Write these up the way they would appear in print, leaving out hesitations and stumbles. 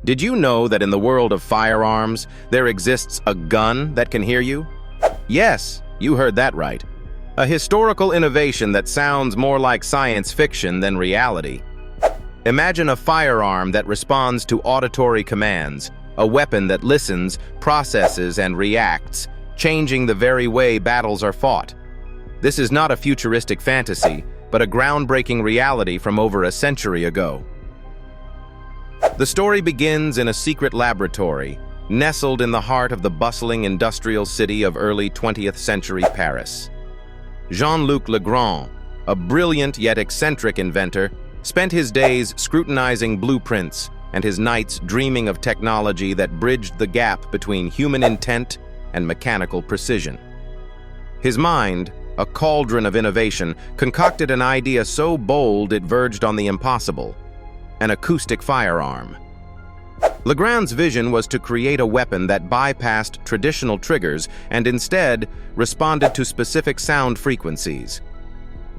Did you know that in the world of firearms, there exists a gun that can hear you? Yes, you heard that right. A historical innovation that sounds more like science fiction than reality. Imagine a firearm that responds to auditory commands, a weapon that listens, processes, and reacts, changing the very way battles are fought. This is not a futuristic fantasy, but a groundbreaking reality from over a century ago. The story begins in a secret laboratory, nestled in the heart of the bustling industrial city of early 20th century Paris. Jean-Luc Legrand, a brilliant yet eccentric inventor, spent his days scrutinizing blueprints and his nights dreaming of technology that bridged the gap between human intent and mechanical precision. His mind, a cauldron of innovation, concocted an idea so bold it verged on the impossible: an acoustic firearm. Legrand's vision was to create a weapon that bypassed traditional triggers and instead responded to specific sound frequencies.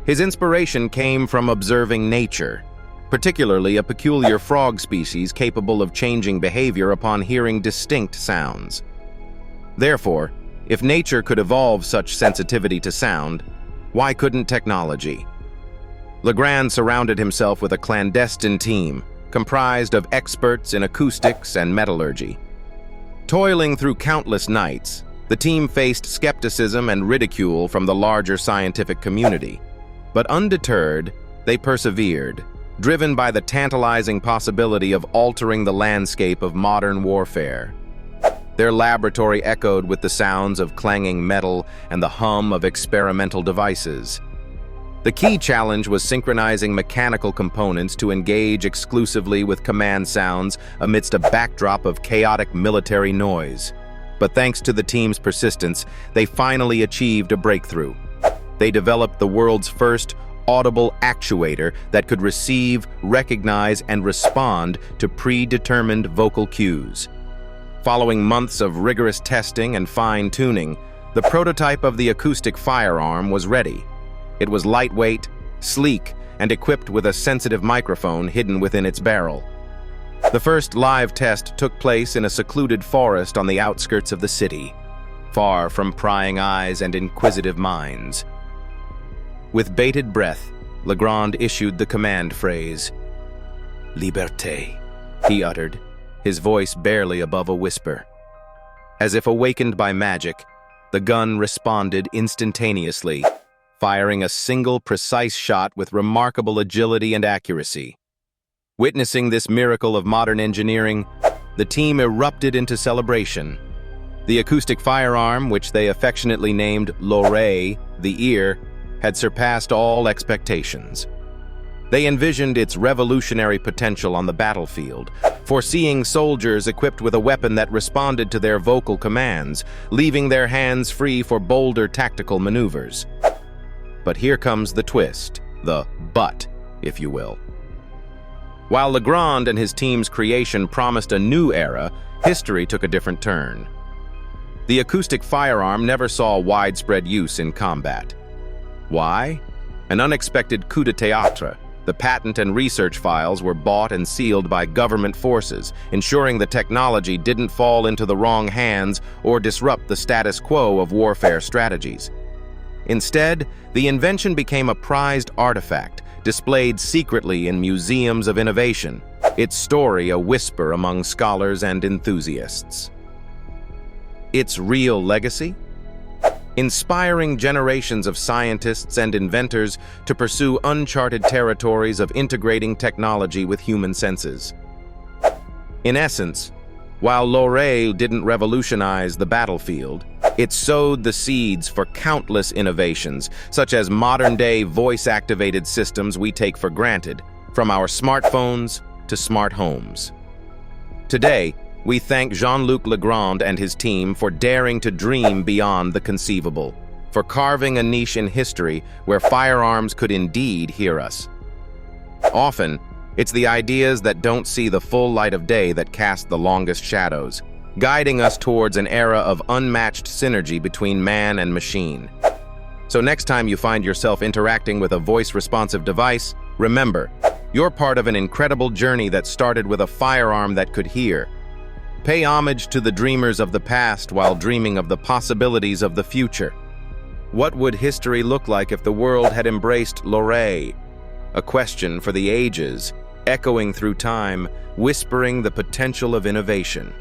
His inspiration came from observing nature, particularly a peculiar frog species capable of changing behavior upon hearing distinct sounds. Therefore, if nature could evolve such sensitivity to sound, why couldn't technology? Legrand surrounded himself with a clandestine team, comprised of experts in acoustics and metallurgy. Toiling through countless nights, the team faced skepticism and ridicule from the larger scientific community. But undeterred, they persevered, driven by the tantalizing possibility of altering the landscape of modern warfare. Their laboratory echoed with the sounds of clanging metal and the hum of experimental devices. The key challenge was synchronizing mechanical components to engage exclusively with command sounds amidst a backdrop of chaotic military noise. But thanks to the team's persistence, they finally achieved a breakthrough. They developed the world's first audible actuator that could receive, recognize, and respond to predetermined vocal cues. Following months of rigorous testing and fine-tuning, the prototype of the acoustic firearm was ready. It was lightweight, sleek, and equipped with a sensitive microphone hidden within its barrel. The first live test took place in a secluded forest on the outskirts of the city, far from prying eyes and inquisitive minds. With bated breath, Legrand issued the command phrase, "Liberté," he uttered, his voice barely above a whisper. As if awakened by magic, the gun responded instantaneously, firing a single precise shot with remarkable agility and accuracy. Witnessing this miracle of modern engineering, the team erupted into celebration. The acoustic firearm, which they affectionately named l'oreille, the ear, had surpassed all expectations. They envisioned its revolutionary potential on the battlefield, foreseeing soldiers equipped with a weapon that responded to their vocal commands, leaving their hands free for bolder tactical maneuvers. But here comes the twist, the but, if you will. While Legrand and his team's creation promised a new era, history took a different turn. The acoustic firearm never saw widespread use in combat. Why? An unexpected coup de théâtre. The patent and research files were bought and sealed by government forces, ensuring the technology didn't fall into the wrong hands or disrupt the status quo of warfare strategies. Instead, the invention became a prized artifact, displayed secretly in museums of innovation, its story a whisper among scholars and enthusiasts. Its real legacy? Inspiring generations of scientists and inventors to pursue uncharted territories of integrating technology with human senses. In essence, while l'oreille didn't revolutionize the battlefield, it sowed the seeds for countless innovations, such as modern-day voice-activated systems we take for granted, from our smartphones to smart homes. Today, we thank Jean-Luc Legrand and his team for daring to dream beyond the conceivable, for carving a niche in history where firearms could indeed hear us. Often, it's the ideas that don't see the full light of day that cast the longest shadows, guiding us towards an era of unmatched synergy between man and machine. So next time you find yourself interacting with a voice-responsive device, remember, You're part of an incredible journey that started with a firearm that could hear. Pay homage to the dreamers of the past while dreaming of the possibilities of the future. What would history look like if the world had embraced l'oreille? A question for the ages, echoing through time, whispering the potential of innovation.